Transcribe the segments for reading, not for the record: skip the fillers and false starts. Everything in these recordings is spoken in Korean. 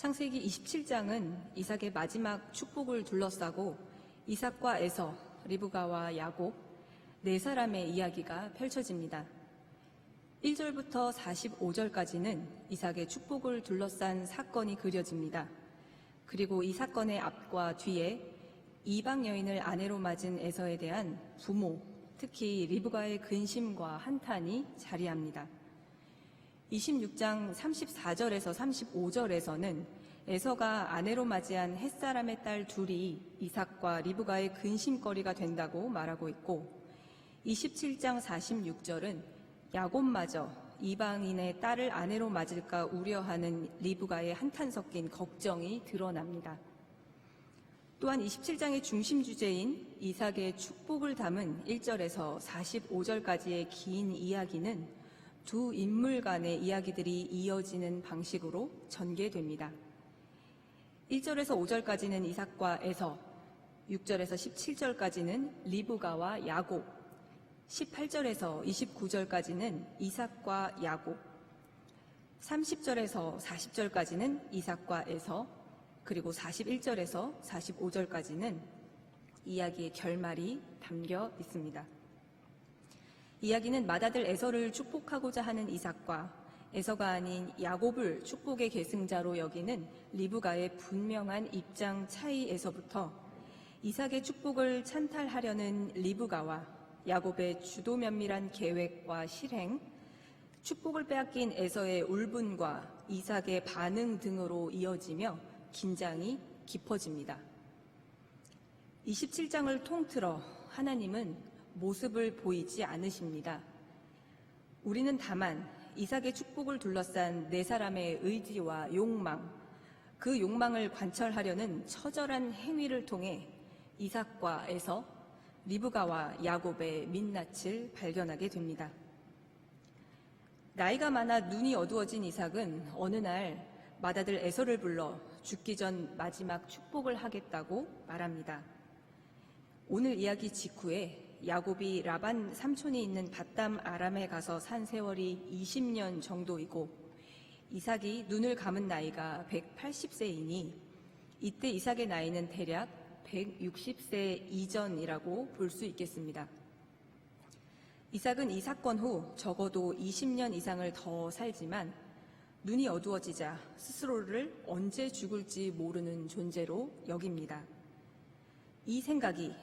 창세기 27장은 이삭의 마지막 축복을 둘러싸고 이삭과 에서, 리브가와 야곱, 네 사람의 이야기가 펼쳐집니다. 1절부터 45절까지는 이삭의 축복을 둘러싼 사건이 그려집니다. 그리고 이 사건의 앞과 뒤에 이방 여인을 아내로 맞은 에서에 대한 부모, 특히 리브가의 근심과 한탄이 자리합니다. 26장 34절에서 35절에서는 에서가 아내로 맞이한 햇사람의 딸 둘이 이삭과 리브가의 근심거리가 된다고 말하고 있고, 27장 46절은 야곱마저 이방인의 딸을 아내로 맞을까 우려하는 리브가의 한탄 섞인 걱정이 드러납니다. 또한 27장의 중심 주제인 이삭의 축복을 담은 1절에서 45절까지의 긴 이야기는 두 인물 간의 이야기들이 이어지는 방식으로 전개됩니다. 1절에서 5절까지는 이삭과 에서, 6절에서 17절까지는 리브가와 야곱, 18절에서 29절까지는 이삭과 야곱, 30절에서 40절까지는 이삭과 에서, 그리고 41절에서 45절까지는 이야기의 결말이 담겨 있습니다. 이야기는 맏아들 에서를 축복하고자 하는 이삭과 에서가 아닌 야곱을 축복의 계승자로 여기는 리브가의 분명한 입장 차이에서부터 이삭의 축복을 찬탈하려는 리브가와 야곱의 주도 면밀한 계획과 실행, 축복을 빼앗긴 에서의 울분과 이삭의 반응 등으로 이어지며 긴장이 깊어집니다. 27장을 통틀어 하나님은 모습을 보이지 않으십니다. 우리는 다만 이삭의 축복을 둘러싼 네 사람의 의지와 욕망, 그 욕망을 관철하려는 처절한 행위를 통해 이삭과 에서, 리브가와 야곱의 민낯을 발견하게 됩니다. 나이가 많아 눈이 어두워진 이삭은 어느 날 맏아들 에서를 불러 죽기 전 마지막 축복을 하겠다고 말합니다. 오늘 이야기 직후에 야곱이 라반 삼촌이 있는 밧담 아람에 가서 산 세월이 20년 정도이고 이삭이 눈을 감은 나이가 180세이니 이때 이삭의 나이는 대략 160세 이전이라고 볼 수 있겠습니다. 이삭은 이 사건 후 적어도 20년 이상을 더 살지만 눈이 어두워지자 스스로를 언제 죽을지 모르는 존재로 여깁니다. 이 생각이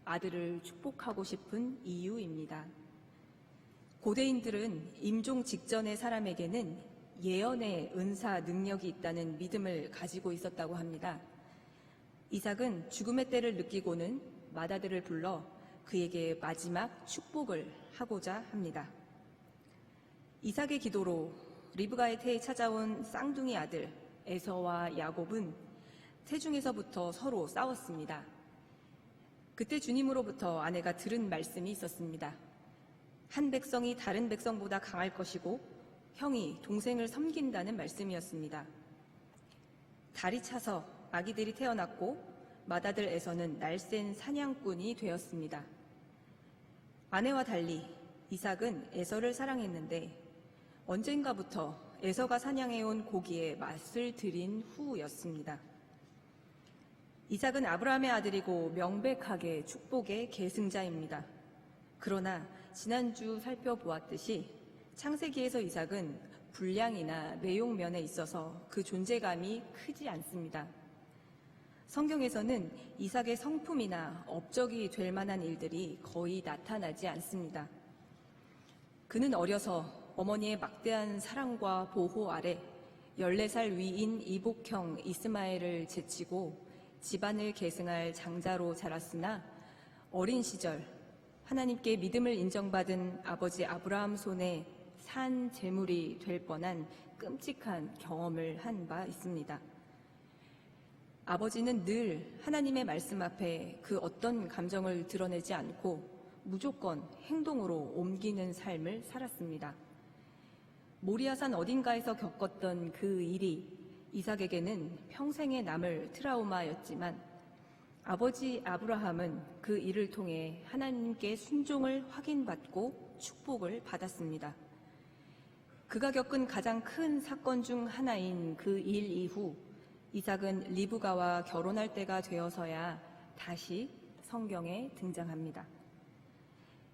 아들을 축복하고 싶은 이유입니다. 고대인들은 임종 직전의 사람에게는 예언의 은사 능력이 있다는 믿음을 가지고 있었다고 합니다. 이삭은 죽음의 때를 느끼고는 맏아들을 불러 그에게 마지막 축복을 하고자 합니다. 이삭의 기도로 리브가의 태에 찾아온 쌍둥이 아들 에서와 야곱은 태중에서부터 서로 싸웠습니다. 그때 주님으로부터 아내가 들은 말씀이 있었습니다. 한 백성이 다른 백성보다 강할 것이고 형이 동생을 섬긴다는 말씀이었습니다. 달이 차서 아기들이 태어났고 맏아들 에서는 날쌘 사냥꾼이 되었습니다. 아내와 달리 이삭은 에서를 사랑했는데 언젠가부터 에서가 사냥해온 고기에 맛을 들인 후였습니다. 이삭은 아브라함의 아들이고 명백하게 축복의 계승자입니다. 그러나 지난주 살펴보았듯이 창세기에서 이삭은 분량이나 내용 면에 있어서 그 존재감이 크지 않습니다. 성경에서는 이삭의 성품이나 업적이 될 만한 일들이 거의 나타나지 않습니다. 그는 어려서 어머니의 막대한 사랑과 보호 아래 14살 위인 이복형 이스마엘을 제치고 집안을 계승할 장자로 자랐으나 어린 시절 하나님께 믿음을 인정받은 아버지 아브라함 손에 산 제물이 될 뻔한 끔찍한 경험을 한 바 있습니다. 아버지는 늘 하나님의 말씀 앞에 그 어떤 감정을 드러내지 않고 무조건 행동으로 옮기는 삶을 살았습니다. 모리아산 어딘가에서 겪었던 그 일이 이삭에게는 평생에 남을 트라우마였지만 아버지 아브라함은 그 일을 통해 하나님께 순종을 확인받고 축복을 받았습니다. 그가 겪은 가장 큰 사건 중 하나인 그 일 이후 이삭은 리브가와 결혼할 때가 되어서야 다시 성경에 등장합니다.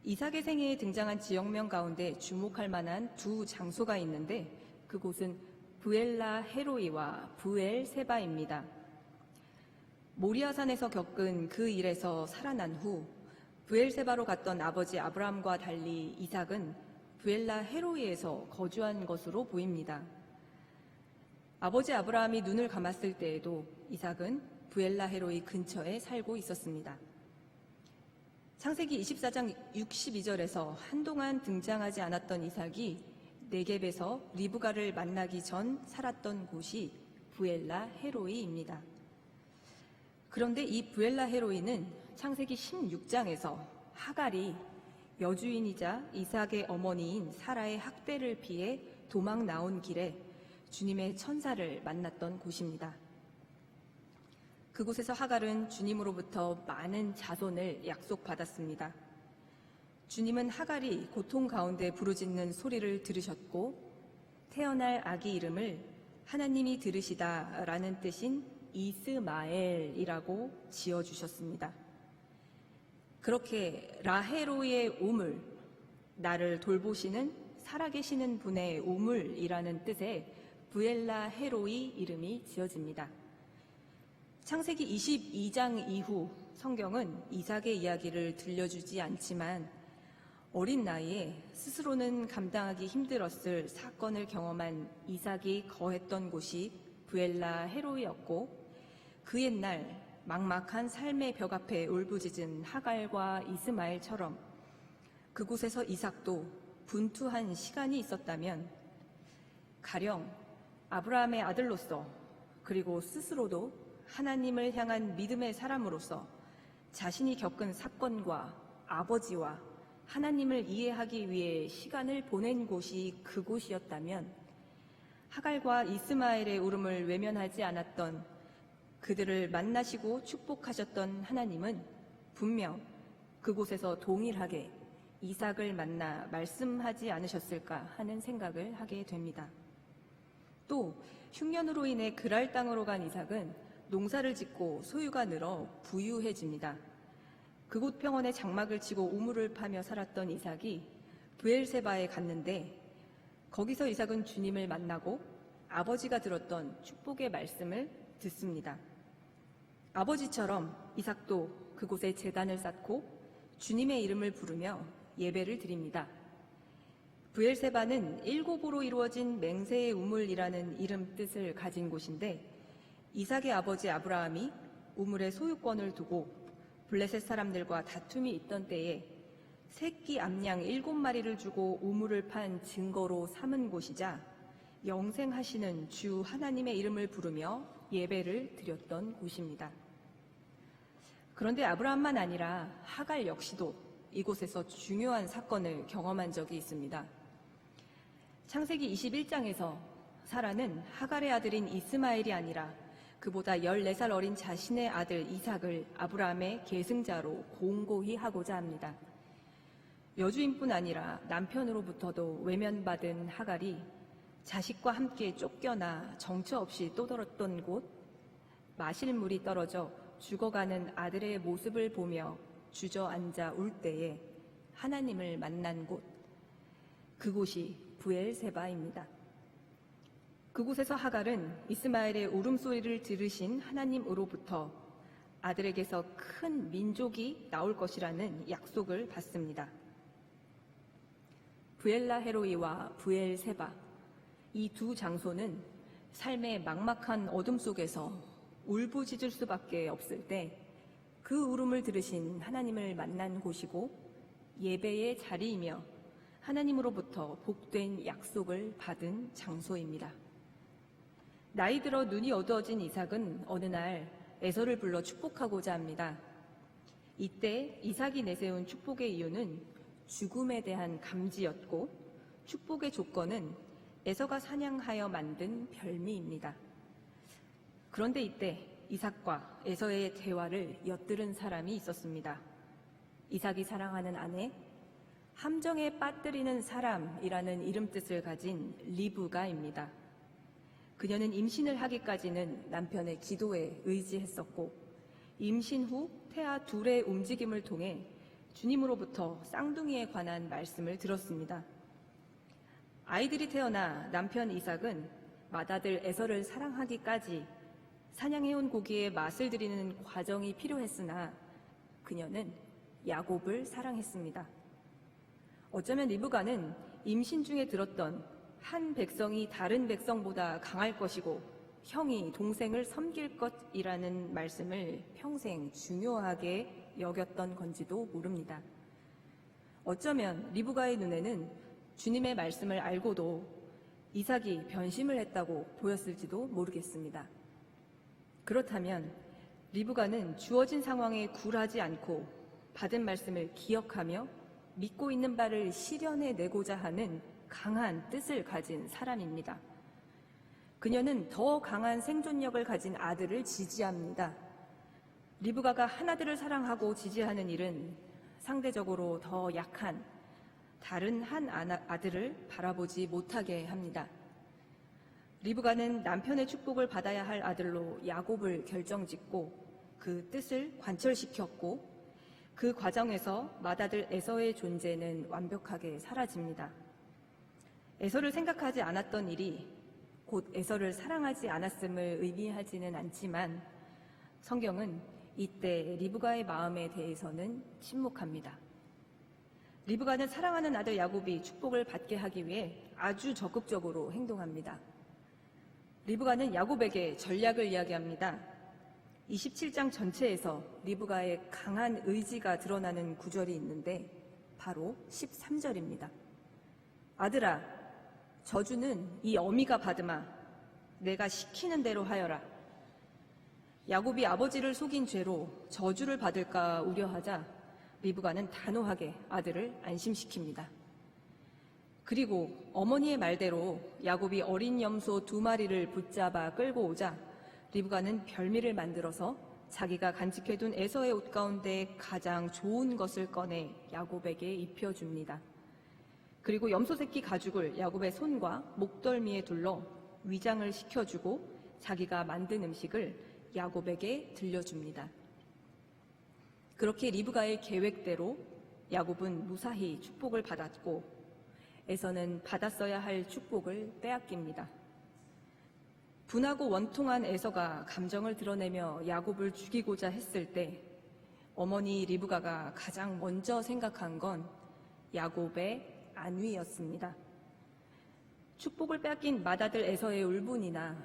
이삭의 생애에 등장한 지역명 가운데 주목할 만한 두 장소가 있는데 그곳은 브엘라 헤로이와 브엘세바입니다. 모리아산에서 겪은 그 일에서 살아난 후 브엘세바로 갔던 아버지 아브라함과 달리 이삭은 브엘라 헤로이에서 거주한 것으로 보입니다. 아버지 아브라함이 눈을 감았을 때에도 이삭은 브엘라 헤로이 근처에 살고 있었습니다. 창세기 24장 62절에서 한동안 등장하지 않았던 이삭이 네겝에서 리브가를 만나기 전 살았던 곳이 브엘라 헤로이입니다. 그런데 이 브엘라 헤로이는 창세기 16장에서 하갈이 여주인이자 이삭의 어머니인 사라의 학대를 피해 도망 나온 길에 주님의 천사를 만났던 곳입니다. 그곳에서 하갈은 주님으로부터 많은 자손을 약속받았습니다. 주님은 하갈이 고통 가운데 부르짖는 소리를 들으셨고 태어날 아기 이름을 하나님이 들으시다라는 뜻인 이스마엘이라고 지어주셨습니다. 그렇게 라헤로의 우물, 나를 돌보시는 살아계시는 분의 우물이라는 뜻의 브엘라 헤로이 이름이 지어집니다. 창세기 22장 이후 성경은 이삭의 이야기를 들려주지 않지만 어린 나이에 스스로는 감당하기 힘들었을 사건을 경험한 이삭이 거했던 곳이 브엘라 헤로이였고 그 옛날 막막한 삶의 벽 앞에 울부짖은 하갈과 이스마엘처럼 그곳에서 이삭도 분투한 시간이 있었다면 가령 아브라함의 아들로서 그리고 스스로도 하나님을 향한 믿음의 사람으로서 자신이 겪은 사건과 아버지와 하나님을 이해하기 위해 시간을 보낸 곳이 그곳이었다면 하갈과 이스마엘의 울음을 외면하지 않았던 그들을 만나시고 축복하셨던 하나님은 분명 그곳에서 동일하게 이삭을 만나 말씀하지 않으셨을까 하는 생각을 하게 됩니다. 또 흉년으로 인해 그랄 땅으로 간 이삭은 농사를 짓고 소유가 늘어 부유해집니다. 그곳 평원에 장막을 치고 우물을 파며 살았던 이삭이 브엘세바에 갔는데 거기서 이삭은 주님을 만나고 아버지가 들었던 축복의 말씀을 듣습니다. 아버지처럼 이삭도 그곳에 제단을 쌓고 주님의 이름을 부르며 예배를 드립니다. 브엘세바는 7으로 이루어진 맹세의 우물이라는 이름 뜻을 가진 곳인데 이삭의 아버지 아브라함이 우물의 소유권을 두고 블레셋 사람들과 다툼이 있던 때에 새끼 암양 7마리를 주고 우물을 판 증거로 삼은 곳이자 영생하시는 주 하나님의 이름을 부르며 예배를 드렸던 곳입니다. 그런데 아브라함만 아니라 하갈 역시도 이곳에서 중요한 사건을 경험한 적이 있습니다. 창세기 21장에서 사라는 하갈의 아들인 이스마엘이 아니라 그보다 14살 어린 자신의 아들 이삭을 아브라함의 계승자로 공고히 하고자 합니다. 여주인뿐 아니라 남편으로부터도 외면받은 하갈이 자식과 함께 쫓겨나 정처 없이 떠돌았던 곳, 마실 물이 떨어져 죽어가는 아들의 모습을 보며 주저앉아 울 때에 하나님을 만난 곳, 그곳이 브엘세바입니다. 그곳에서 하갈은 이스마엘의 울음소리를 들으신 하나님으로부터 아들에게서 큰 민족이 나올 것이라는 약속을 받습니다. 브엘라 헤로이와 브엘세바, 이 두 장소는 삶의 막막한 어둠 속에서 울부짖을 수밖에 없을 때 그 울음을 들으신 하나님을 만난 곳이고 예배의 자리이며 하나님으로부터 복된 약속을 받은 장소입니다. 나이 들어 눈이 어두워진 이삭은 어느 날 에서를 불러 축복하고자 합니다. 이때 이삭이 내세운 축복의 이유는 죽음에 대한 감지였고 축복의 조건은 에서가 사냥하여 만든 별미입니다. 그런데 이때 이삭과 에서의 대화를 엿들은 사람이 있었습니다. 이삭이 사랑하는 아내, 함정에 빠뜨리는 사람이라는 이름 뜻을 가진 리브가입니다. 그녀는 임신을 하기까지는 남편의 기도에 의지했었고 임신 후 태아 둘의 움직임을 통해 주님으로부터 쌍둥이에 관한 말씀을 들었습니다. 아이들이 태어나 남편 이삭은 맏아들 에서를 사랑하기까지 사냥해온 고기의 맛을 들이는 과정이 필요했으나 그녀는 야곱을 사랑했습니다. 어쩌면 리브가는 임신 중에 들었던 한 백성이 다른 백성보다 강할 것이고 형이 동생을 섬길 것이라는 말씀을 평생 중요하게 여겼던 건지도 모릅니다. 어쩌면 리브가의 눈에는 주님의 말씀을 알고도 이삭이 변심을 했다고 보였을지도 모르겠습니다. 그렇다면 리브가는 주어진 상황에 굴하지 않고 받은 말씀을 기억하며 믿고 있는 바를 실현해내고자 하는 강한 뜻을 가진 사람입니다. 그녀는 더 강한 생존력을 가진 아들을 지지합니다. 리브가가 한 아들을 사랑하고 지지하는 일은 상대적으로 더 약한 다른 한 아들을 바라보지 못하게 합니다. 리브가는 남편의 축복을 받아야 할 아들로 야곱을 결정짓고 그 뜻을 관철시켰고 그 과정에서 맏아들 에서의 존재는 완벽하게 사라집니다. 에서를 생각하지 않았던 일이 곧 에서를 사랑하지 않았음을 의미하지는 않지만 성경은 이때 리브가의 마음에 대해서는 침묵합니다. 리브가는 사랑하는 아들 야곱이 축복을 받게 하기 위해 아주 적극적으로 행동합니다. 리브가는 야곱에게 전략을 이야기합니다. 27장 전체에서 리브가의 강한 의지가 드러나는 구절이 있는데 바로 13절입니다. 아들아, 저주는 이 어미가 받으마. 내가 시키는 대로 하여라. 야곱이 아버지를 속인 죄로 저주를 받을까 우려하자 리브가는 단호하게 아들을 안심시킵니다. 그리고 어머니의 말대로 야곱이 어린 염소 2마리를 붙잡아 끌고 오자 리브가는 별미를 만들어서 자기가 간직해둔 에서의 옷 가운데 가장 좋은 것을 꺼내 야곱에게 입혀줍니다. 그리고 염소 새끼 가죽을 야곱의 손과 목덜미에 둘러 위장을 시켜주고 자기가 만든 음식을 야곱에게 들려줍니다. 그렇게 리브가의 계획대로 야곱은 무사히 축복을 받았고 에서는 받았어야 할 축복을 빼앗깁니다. 분하고 원통한 에서가 감정을 드러내며 야곱을 죽이고자 했을 때 어머니 리브가가 가장 먼저 생각한 건 야곱의 안위였습니다. 축복을 빼앗긴 맏아들 에서의 울분이나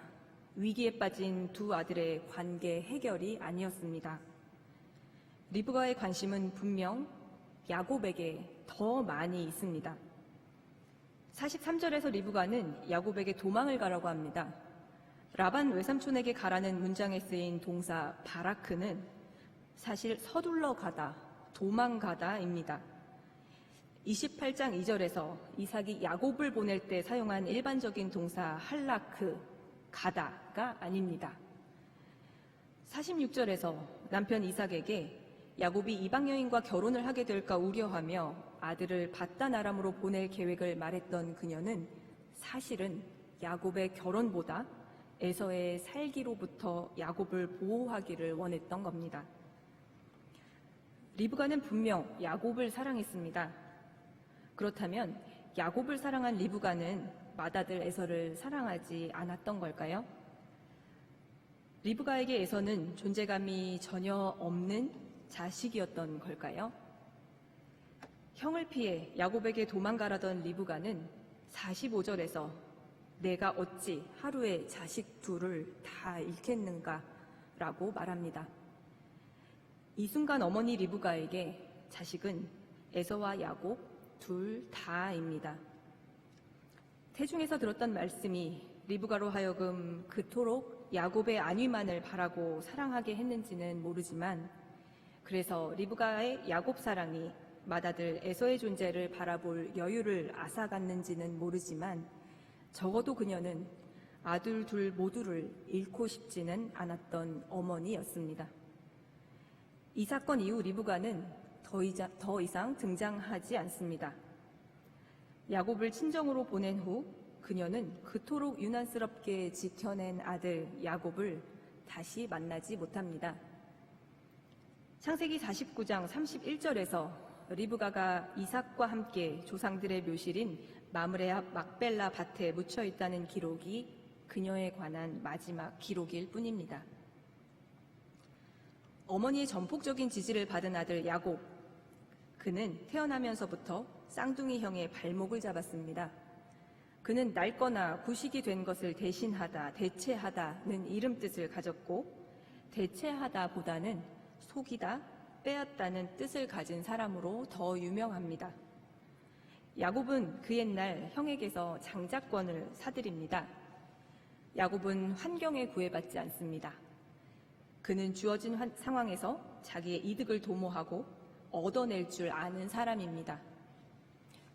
위기에 빠진 두 아들의 관계 해결이 아니었습니다. 리브가의 관심은 분명 야곱에게 더 많이 있습니다. 43절에서 리브가는 야곱에게 도망을 가라고 합니다. 라반 외삼촌에게 가라는 문장에 쓰인 동사 바라크는 사실 서둘러 가다, 도망가다입니다. 28장 2절에서 이삭이 야곱을 보낼 때 사용한 일반적인 동사 할라크, 가다가 아닙니다. 46절에서 남편 이삭에게 야곱이 이방 여인과 결혼을 하게 될까 우려하며 아들을 밧단 아람으로 보낼 계획을 말했던 그녀는 사실은 야곱의 결혼보다 에서의 살기로부터 야곱을 보호하기를 원했던 겁니다. 리브가는 분명 야곱을 사랑했습니다. 그렇다면 야곱을 사랑한 리브가는 맏아들 에서를 사랑하지 않았던 걸까요? 리브가에게 에서는 존재감이 전혀 없는 자식이었던 걸까요? 형을 피해 야곱에게 도망가라던 리브가는 45절에서 내가 어찌 하루에 자식 둘을 다 잃겠는가 라고 말합니다. 이 순간 어머니 리브가에게 자식은 에서와 야곱 둘 다입니다. 태중에서 들었던 말씀이 리브가로 하여금 그토록 야곱의 안위만을 바라고 사랑하게 했는지는 모르지만 그래서 리브가의 야곱 사랑이 맏아들 에서의 존재를 바라볼 여유를 앗아갔는지는 모르지만 적어도 그녀는 아들 둘 모두를 잃고 싶지는 않았던 어머니였습니다. 이 사건 이후 리브가는 더 이상 등장하지 않습니다. 야곱을 친정으로 보낸 후 그녀는 그토록 유난스럽게 지켜낸 아들 야곱을 다시 만나지 못합니다. 창세기 49장 31절에서 리브가가 이삭과 함께 조상들의 묘실인 마므레 앞 막벨라 밭에 묻혀 있다는 기록이 그녀에 관한 마지막 기록일 뿐입니다. 어머니의 전폭적인 지지를 받은 아들 야곱, 그는 태어나면서부터 쌍둥이 형의 발목을 잡았습니다. 그는 낡거나 구식이 된 것을 대신하다, 대체하다는 이름 뜻을 가졌고, 대체하다보다는 속이다, 빼앗다는 뜻을 가진 사람으로 더 유명합니다. 야곱은 그 옛날 형에게서 장자권을 사들입니다. 야곱은 환경에 구애받지 않습니다. 그는 주어진 상황에서 자기의 이득을 도모하고 얻어낼 줄 아는 사람입니다.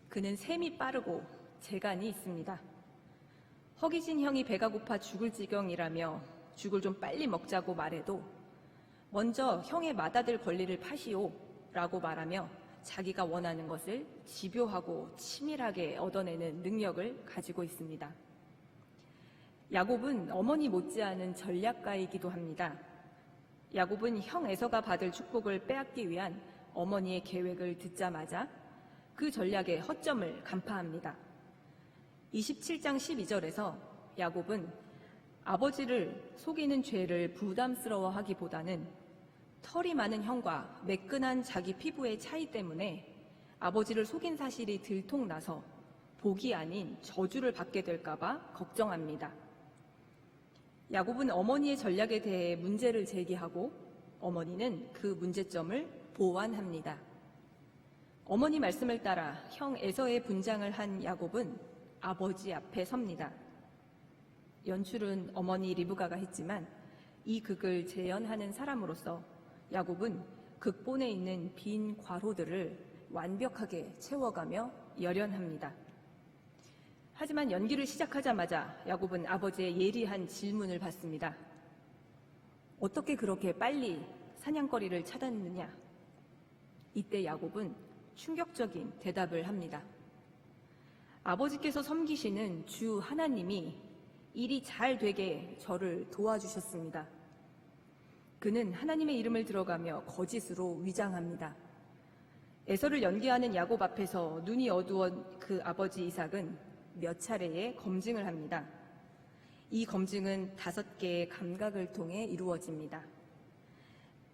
그는 셈이 빠르고 재간이 있습니다. 허기진 형이 배가 고파 죽을 지경이라며 죽을 좀 빨리 먹자고 말해도 먼저 형의 맏아들 권리를 파시오 라고 말하며 자기가 원하는 것을 집요하고 치밀하게 얻어내는 능력을 가지고 있습니다. 야곱은 어머니 못지않은 전략가이기도 합니다. 야곱은 형 에서가 받을 축복을 빼앗기 위한 어머니의 계획을 듣자마자 그 전략의 허점을 간파합니다. 27장 12절에서 야곱은 아버지를 속이는 죄를 부담스러워하기보다는 털이 많은 형과 매끈한 자기 피부의 차이 때문에 아버지를 속인 사실이 들통나서 복이 아닌 저주를 받게 될까봐 걱정합니다. 야곱은 어머니의 전략에 대해 문제를 제기하고 어머니는 그 문제점을 보완합니다. 어머니 말씀을 따라 형 에서의 분장을 한 야곱은 아버지 앞에 섭니다. 연출은 어머니 리브가가 했지만 이 극을 재현하는 사람으로서 야곱은 극본에 있는 빈 괄호들을 완벽하게 채워가며 열연합니다. 하지만 연기를 시작하자마자 야곱은 아버지의 예리한 질문을 받습니다. 어떻게 그렇게 빨리 사냥거리를 찾았느냐? 이때 야곱은 충격적인 대답을 합니다. 아버지께서 섬기시는 주 하나님이 일이 잘 되게 저를 도와주셨습니다. 그는 하나님의 이름을 들어가며 거짓으로 위장합니다. 에서를 연기하는 야곱 앞에서 눈이 어두운 그 아버지 이삭은 몇 차례의 검증을 합니다. 이 검증은 5개의 감각을 통해 이루어집니다.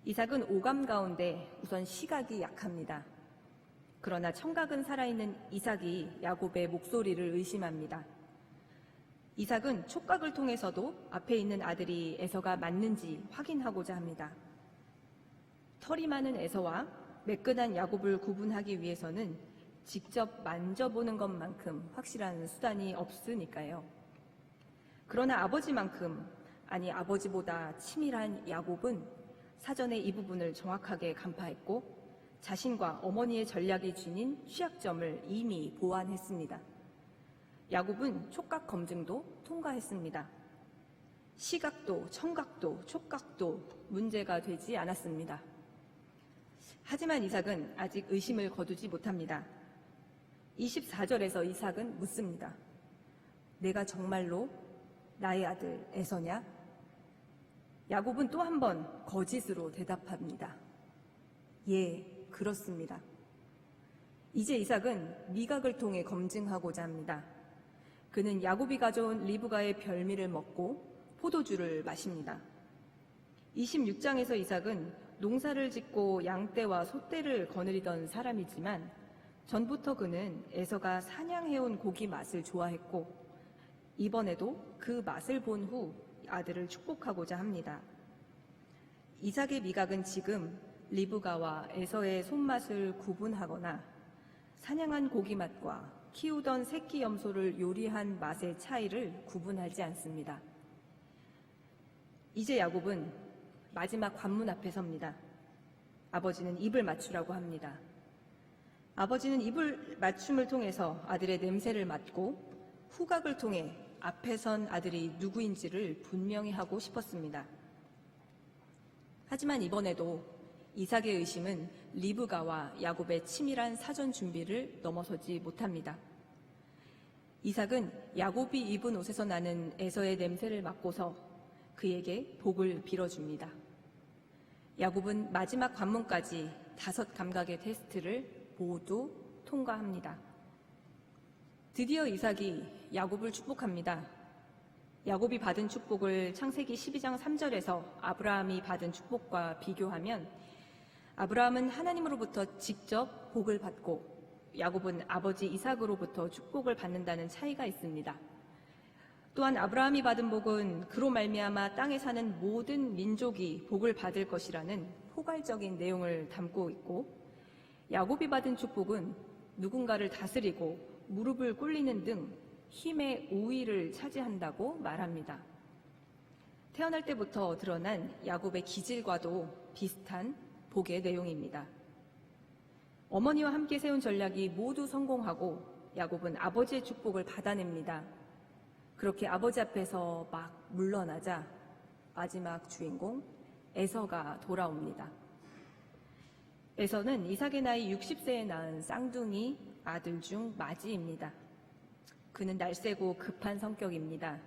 이삭은 오감 가운데 우선 시각이 약합니다. 그러나 청각은 살아있는 이삭이 야곱의 목소리를 의심합니다. 이삭은 촉각을 통해서도 앞에 있는 아들이 에서가 맞는지 확인하고자 합니다. 털이 많은 에서와 매끈한 야곱을 구분하기 위해서는 직접 만져보는 것만큼 확실한 수단이 없으니까요. 그러나 아버지만큼, 아니 아버지보다 치밀한 야곱은 사전에 이 부분을 정확하게 간파했고 자신과 어머니의 전략이 지닌 취약점을 이미 보완했습니다. 야곱은 촉각 검증도 통과했습니다. 시각도, 청각도, 촉각도 문제가 되지 않았습니다. 하지만 이삭은 아직 의심을 거두지 못합니다. 24절에서 이삭은 묻습니다. 내가 정말로 나의 아들 에서냐? 야곱은 또 한 번 거짓으로 대답합니다. 예, 그렇습니다. 이제 이삭은 미각을 통해 검증하고자 합니다. 그는 야곱이 가져온 리브가의 별미를 먹고 포도주를 마십니다. 26장에서 이삭은 농사를 짓고 양떼와 소떼를 거느리던 사람이지만 전부터 그는 에서가 사냥해온 고기 맛을 좋아했고 이번에도 그 맛을 본 후 아들을 축복하고자 합니다. 이삭의 미각은 지금 리브가와 에서의 손맛을 구분하거나 사냥한 고기 맛과 키우던 새끼 염소를 요리한 맛의 차이를 구분하지 않습니다. 이제 야곱은 마지막 관문 앞에 섭니다. 아버지는 입을 맞추라고 합니다. 아버지는 입을 맞춤을 통해서 아들의 냄새를 맡고 후각을 통해 앞에 선 아들이 누구인지를 분명히 하고 싶었습니다. 하지만 이번에도 이삭의 의심은 리브가와 야곱의 치밀한 사전 준비를 넘어서지 못합니다. 이삭은 야곱이 입은 옷에서 나는 에서의 냄새를 맡고서 그에게 복을 빌어줍니다. 야곱은 마지막 관문까지 5감각의 테스트를 모두 통과합니다. 드디어 이삭이 야곱을 축복합니다. 야곱이 받은 축복을 창세기 12장 3절에서 아브라함이 받은 축복과 비교하면 아브라함은 하나님으로부터 직접 복을 받고 야곱은 아버지 이삭으로부터 축복을 받는다는 차이가 있습니다. 또한 아브라함이 받은 복은 그로 말미암아 땅에 사는 모든 민족이 복을 받을 것이라는 포괄적인 내용을 담고 있고, 야곱이 받은 축복은 누군가를 다스리고 무릎을 꿇리는 등 힘의 우위를 차지한다고 말합니다. 태어날 때부터 드러난 야곱의 기질과도 비슷한 복의 내용입니다. 어머니와 함께 세운 전략이 모두 성공하고 야곱은 아버지의 축복을 받아냅니다. 그렇게 아버지 앞에서 막 물러나자 마지막 주인공 에서가 돌아옵니다. 에서는 이삭의 나이 60세에 낳은 쌍둥이 아들 중 맏이입니다. 그는 날쌔고 급한 성격입니다.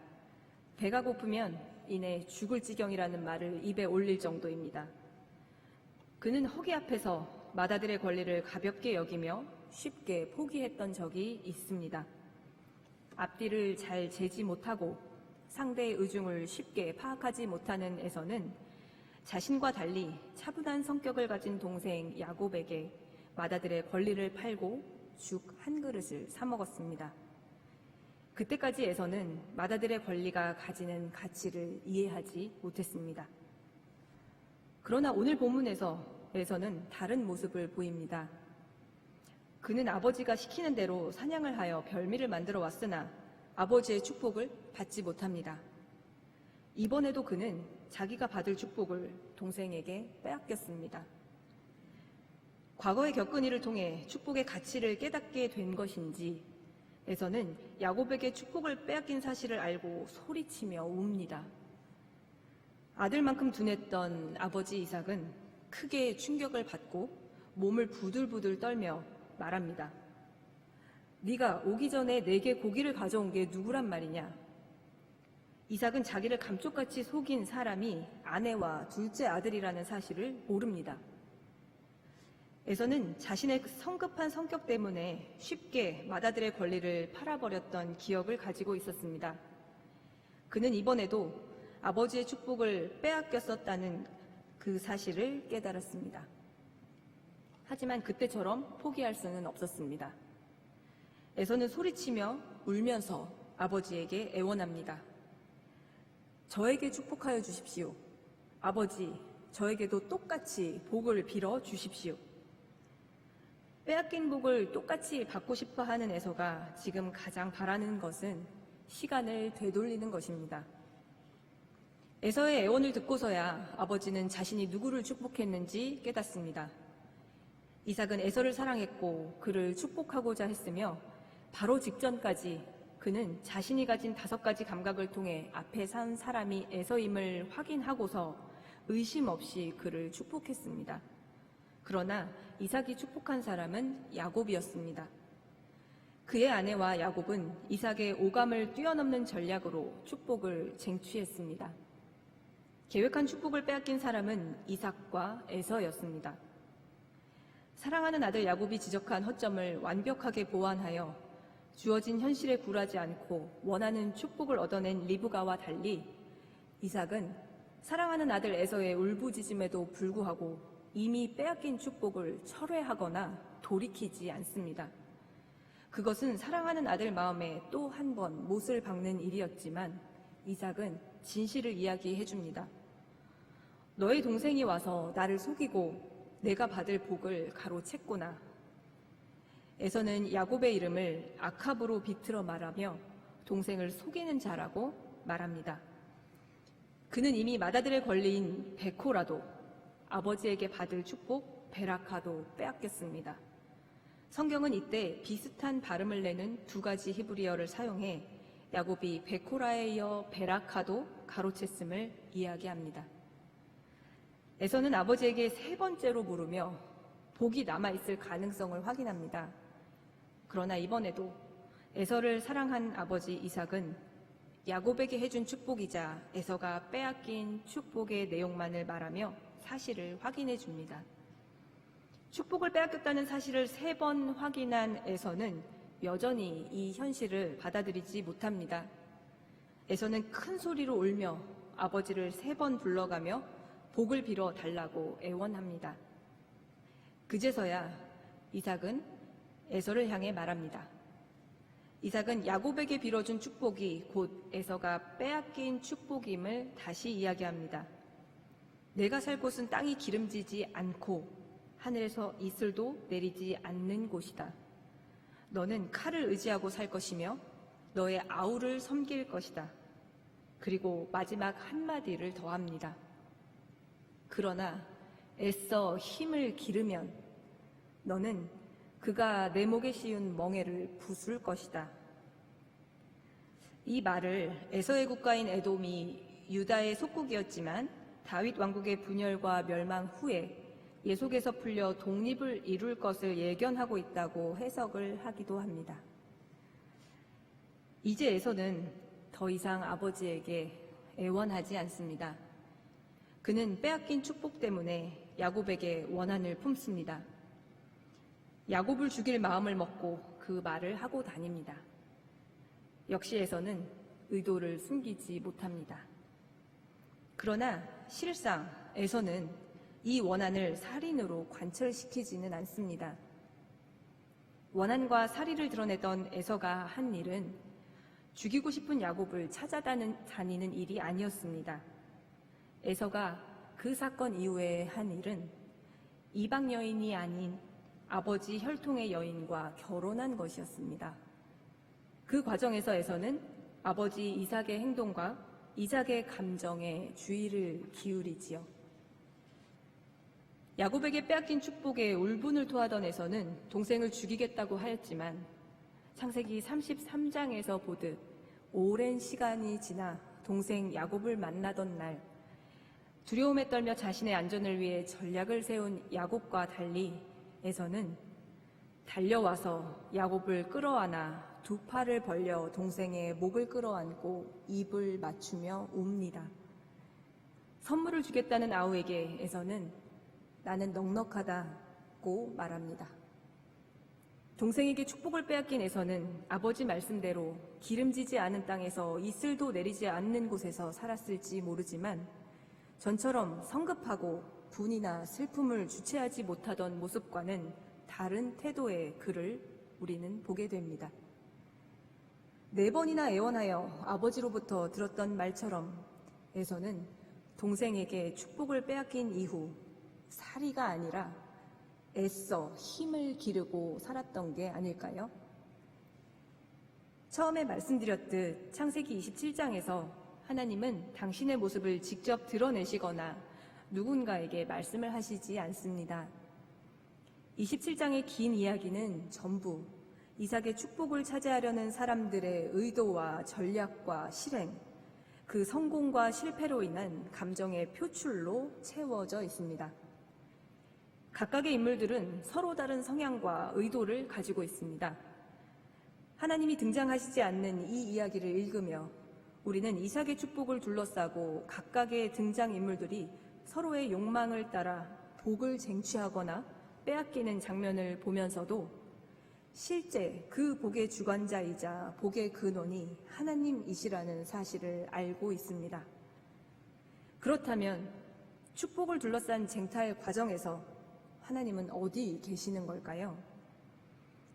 배가 고프면 이내 죽을 지경이라는 말을 입에 올릴 정도입니다. 그는 허기 앞에서 맏아들의 권리를 가볍게 여기며 쉽게 포기했던 적이 있습니다. 앞뒤를 잘 재지 못하고 상대의 의중을 쉽게 파악하지 못하는 에서는 자신과 달리 차분한 성격을 가진 동생 야곱에게 맏아들의 권리를 팔고 죽 한 그릇을 사 먹었습니다. 그때까지 에서는 맏아들의 권리가 가지는 가치를 이해하지 못했습니다. 그러나 오늘 본문에서 에서는 다른 모습을 보입니다. 그는 아버지가 시키는 대로 사냥을 하여 별미를 만들어 왔으나 아버지의 축복을 받지 못합니다. 이번에도 그는 자기가 받을 축복을 동생에게 빼앗겼습니다. 과거에 겪은 일을 통해 축복의 가치를 깨닫게 된 것인지 에서는 야곱에게 축복을 빼앗긴 사실을 알고 소리치며 웁니다. 아들만큼 둔했던 아버지 이삭은 크게 충격을 받고 몸을 부들부들 떨며 말합니다. 네가 오기 전에 내게 고기를 가져온 게 누구란 말이냐? 이삭은 자기를 감쪽같이 속인 사람이 아내와 둘째 아들이라는 사실을 모릅니다. 에서는 자신의 성급한 성격 때문에 쉽게 맏아들의 권리를 팔아버렸던 기억을 가지고 있었습니다. 그는 이번에도 아버지의 축복을 빼앗겼었다는 그 사실을 깨달았습니다. 하지만 그때처럼 포기할 수는 없었습니다. 에서는 소리치며 울면서 아버지에게 애원합니다. 저에게 축복하여 주십시오. 아버지, 저에게도 똑같이 복을 빌어 주십시오. 빼앗긴 복을 똑같이 받고 싶어 하는 에서가 지금 가장 바라는 것은 시간을 되돌리는 것입니다. 에서의 애원을 듣고서야 아버지는 자신이 누구를 축복했는지 깨닫습니다. 이삭은 에서를 사랑했고 그를 축복하고자 했으며 바로 직전까지 그는 자신이 가진 5가지 감각을 통해 앞에 산 사람이 에서임을 확인하고서 의심 없이 그를 축복했습니다. 그러나 이삭이 축복한 사람은 야곱이었습니다. 그의 아내와 야곱은 이삭의 오감을 뛰어넘는 전략으로 축복을 쟁취했습니다. 계획한 축복을 빼앗긴 사람은 이삭과 에서였습니다. 사랑하는 아들 야곱이 지적한 허점을 완벽하게 보완하여 주어진 현실에 굴하지 않고 원하는 축복을 얻어낸 리브가와 달리 이삭은 사랑하는 아들 에서의 울부짖음에도 불구하고 이미 빼앗긴 축복을 철회하거나 돌이키지 않습니다. 그것은 사랑하는 아들 마음에 또 한 번 못을 박는 일이었지만 이삭은 진실을 이야기해 줍니다. 너의 동생이 와서 나를 속이고 내가 받을 복을 가로챘구나. 에서는 야곱의 이름을 아캅으로 비틀어 말하며 동생을 속이는 자라고 말합니다. 그는 이미 맏아들의 권리인 베코라도 아버지에게 받을 축복 베라카도 빼앗겼습니다. 성경은 이때 비슷한 발음을 내는 2가지 히브리어를 사용해 야곱이 베코라에 이어 베라카도 가로챘음을 이야기합니다. 에서는 아버지에게 3번째로 물으며 복이 남아있을 가능성을 확인합니다. 그러나 이번에도 에서를 사랑한 아버지 이삭은 야곱에게 해준 축복이자 에서가 빼앗긴 축복의 내용만을 말하며 사실을 확인해 줍니다. 축복을 빼앗겼다는 사실을 3번 확인한 에서는 여전히 이 현실을 받아들이지 못합니다. 에서는 큰 소리로 울며 아버지를 3번 불러가며 복을 빌어 달라고 애원합니다. 그제서야 이삭은 에서를 향해 말합니다. 이삭은 야곱에게 빌어준 축복이 곧 에서가 빼앗긴 축복임을 다시 이야기합니다. 내가 살 곳은 땅이 기름지지 않고 하늘에서 이슬도 내리지 않는 곳이다. 너는 칼을 의지하고 살 것이며 너의 아우를 섬길 것이다. 그리고 마지막 한마디를 더합니다. 그러나 애써 힘을 기르면 너는 그가 내 목에 씌운 멍에를 부술 것이다. 이 말을 에서의 국가인 에돔이 유다의 속국이었지만 다윗 왕국의 분열과 멸망 후에 예속에서 풀려 독립을 이룰 것을 예견하고 있다고 해석을 하기도 합니다. 이제 에서는 더 이상 아버지에게 애원하지 않습니다. 그는 빼앗긴 축복 때문에 야곱에게 원한을 품습니다. 야곱을 죽일 마음을 먹고 그 말을 하고 다닙니다. 역시 에서는 의도를 숨기지 못합니다. 그러나 실상 에서는 이 원한을 살인으로 관철시키지는 않습니다. 원한과 살인을 드러내던 에서가 한 일은 죽이고 싶은 야곱을 찾아다니는 일이 아니었습니다. 에서가 그 사건 이후에 한 일은 이방 여인이 아닌 아버지 혈통의 여인과 결혼한 것이었습니다. 그 과정에서 에서는 아버지 이삭의 행동과 이삭의 감정에 주의를 기울이지요. 야곱에게 빼앗긴 축복에 울분을 토하던 에서는 동생을 죽이겠다고 하였지만 창세기 33장에서 보듯 오랜 시간이 지나 동생 야곱을 만나던 날 두려움에 떨며 자신의 안전을 위해 전략을 세운 야곱과 달리 에서는 달려와서 야곱을 끌어안아 두 팔을 벌려 동생의 목을 끌어안고 입을 맞추며 웁니다. 선물을 주겠다는 아우에게 에서는 나는 넉넉하다고 말합니다. 동생에게 축복을 빼앗긴 에서는 아버지 말씀대로 기름지지 않은 땅에서 이슬도 내리지 않는 곳에서 살았을지 모르지만 전처럼 성급하고 분이나 슬픔을 주체하지 못하던 모습과는 다른 태도의 그를 우리는 보게 됩니다. 4번이나 애원하여 아버지로부터 들었던 말처럼 에서는 동생에게 축복을 빼앗긴 이후 살이가 아니라 애써 힘을 기르고 살았던 게 아닐까요? 처음에 말씀드렸듯 창세기 27장에서 하나님은 당신의 모습을 직접 드러내시거나 누군가에게 말씀을 하시지 않습니다. 27장의 긴 이야기는 전부 이삭의 축복을 차지하려는 사람들의 의도와 전략과 실행, 그 성공과 실패로 인한 감정의 표출로 채워져 있습니다. 각각의 인물들은 서로 다른 성향과 의도를 가지고 있습니다. 하나님이 등장하시지 않는 이 이야기를 읽으며 우리는 이삭의 축복을 둘러싸고 각각의 등장인물들이 서로의 욕망을 따라 복을 쟁취하거나 빼앗기는 장면을 보면서도 실제 그 복의 주관자이자 복의 근원이 하나님이시라는 사실을 알고 있습니다. 그렇다면 축복을 둘러싼 쟁탈 과정에서 하나님은 어디 계시는 걸까요?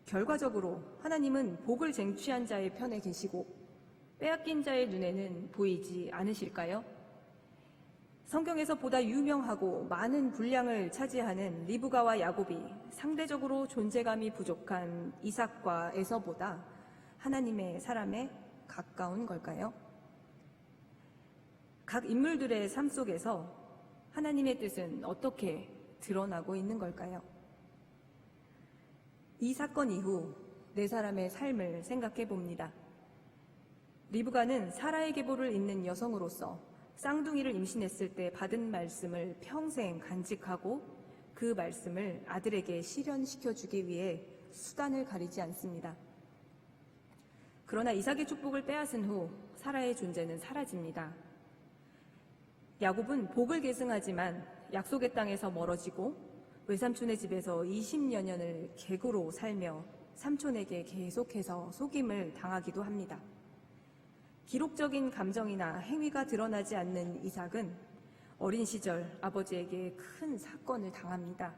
결과적으로 하나님은 복을 쟁취한 자의 편에 계시고 빼앗긴 자의 눈에는 보이지 않으실까요? 성경에서 보다 유명하고 많은 분량을 차지하는 리브가와 야곱이 상대적으로 존재감이 부족한 이삭과 에서보다 하나님의 사람에 가까운 걸까요? 각 인물들의 삶 속에서 하나님의 뜻은 어떻게 드러나고 있는 걸까요? 이 사건 이후 4사람의 삶을 생각해 봅니다. 리브가는 사라의 계보를 잇는 여성으로서 쌍둥이를 임신했을 때 받은 말씀을 평생 간직하고 그 말씀을 아들에게 실현시켜주기 위해 수단을 가리지 않습니다. 그러나 이삭의 축복을 빼앗은 후 사라의 존재는 사라집니다. 야곱은 복을 계승하지만 약속의 땅에서 멀어지고 외삼촌의 집에서 20여 년을 객으로 살며 삼촌에게 계속해서 속임을 당하기도 합니다. 기록적인 감정이나 행위가 드러나지 않는 이삭은 어린 시절 아버지에게 큰 사건을 당합니다.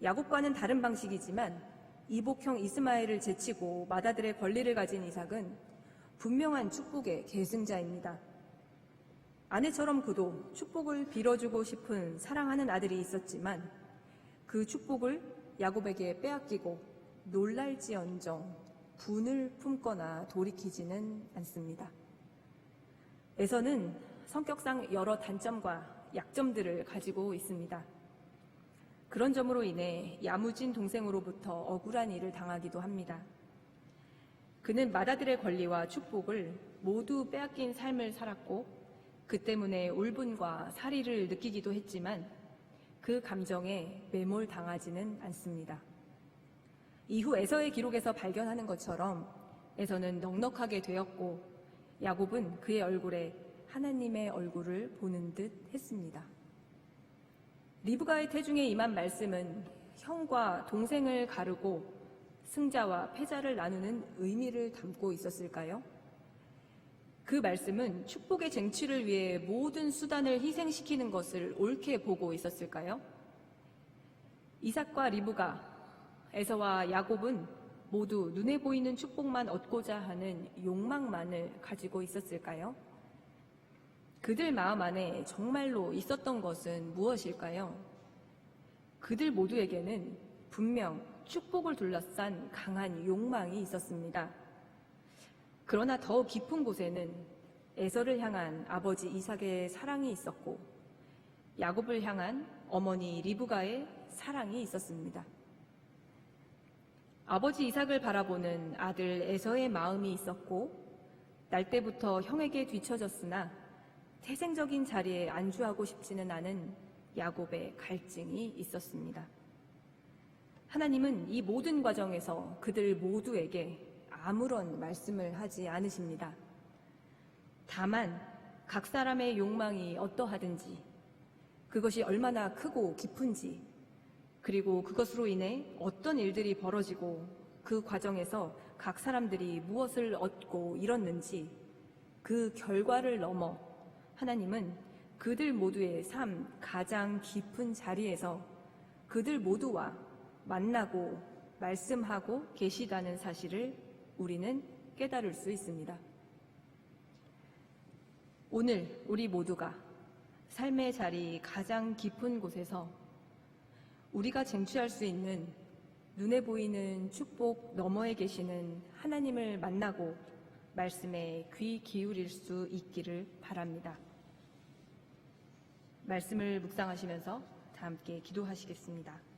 야곱과는 다른 방식이지만 이복형 이스마엘을 제치고 맏아들의 권리를 가진 이삭은 분명한 축복의 계승자입니다. 아내처럼 그도 축복을 빌어주고 싶은 사랑하는 아들이 있었지만 그 축복을 야곱에게 빼앗기고 놀랄지언정 분을 품거나 돌이키지는 않습니다. 에서는 성격상 여러 단점과 약점들을 가지고 있습니다. 그런 점으로 인해 야무진 동생으로부터 억울한 일을 당하기도 합니다. 그는 맏아들의 권리와 축복을 모두 빼앗긴 삶을 살았고 그 때문에 울분과 살이를 느끼기도 했지만 그 감정에 매몰당하지는 않습니다. 이후 에서의 기록에서 발견하는 것처럼 에서는 넉넉하게 되었고 야곱은 그의 얼굴에 하나님의 얼굴을 보는 듯 했습니다. 리브가의 태중에 임한 말씀은 형과 동생을 가르고 승자와 패자를 나누는 의미를 담고 있었을까요? 그 말씀은 축복의 쟁취를 위해 모든 수단을 희생시키는 것을 옳게 보고 있었을까요? 이삭과 리브가, 에서와 야곱은 모두 눈에 보이는 축복만 얻고자 하는 욕망만을 가지고 있었을까요? 그들 마음 안에 정말로 있었던 것은 무엇일까요? 그들 모두에게는 분명 축복을 둘러싼 강한 욕망이 있었습니다. 그러나 더 깊은 곳에는 에서를 향한 아버지 이삭의 사랑이 있었고 야곱을 향한 어머니 리브가의 사랑이 있었습니다. 아버지 이삭을 바라보는 아들 에서의 마음이 있었고 날 때부터 형에게 뒤처졌으나 태생적인 자리에 안주하고 싶지는 않은 야곱의 갈증이 있었습니다. 하나님은 이 모든 과정에서 그들 모두에게 아무런 말씀을 하지 않으십니다. 다만 각 사람의 욕망이 어떠하든지 그것이 얼마나 크고 깊은지 그리고 그것으로 인해 어떤 일들이 벌어지고 그 과정에서 각 사람들이 무엇을 얻고 잃었는지 그 결과를 넘어 하나님은 그들 모두의 삶 가장 깊은 자리에서 그들 모두와 만나고 말씀하고 계시다는 사실을 우리는 깨달을 수 있습니다. 오늘 우리 모두가 삶의 자리 가장 깊은 곳에서 우리가 쟁취할 수 있는 눈에 보이는 축복 너머에 계시는 하나님을 만나고 말씀에 귀 기울일 수 있기를 바랍니다. 말씀을 묵상하시면서 다 함께 기도하시겠습니다.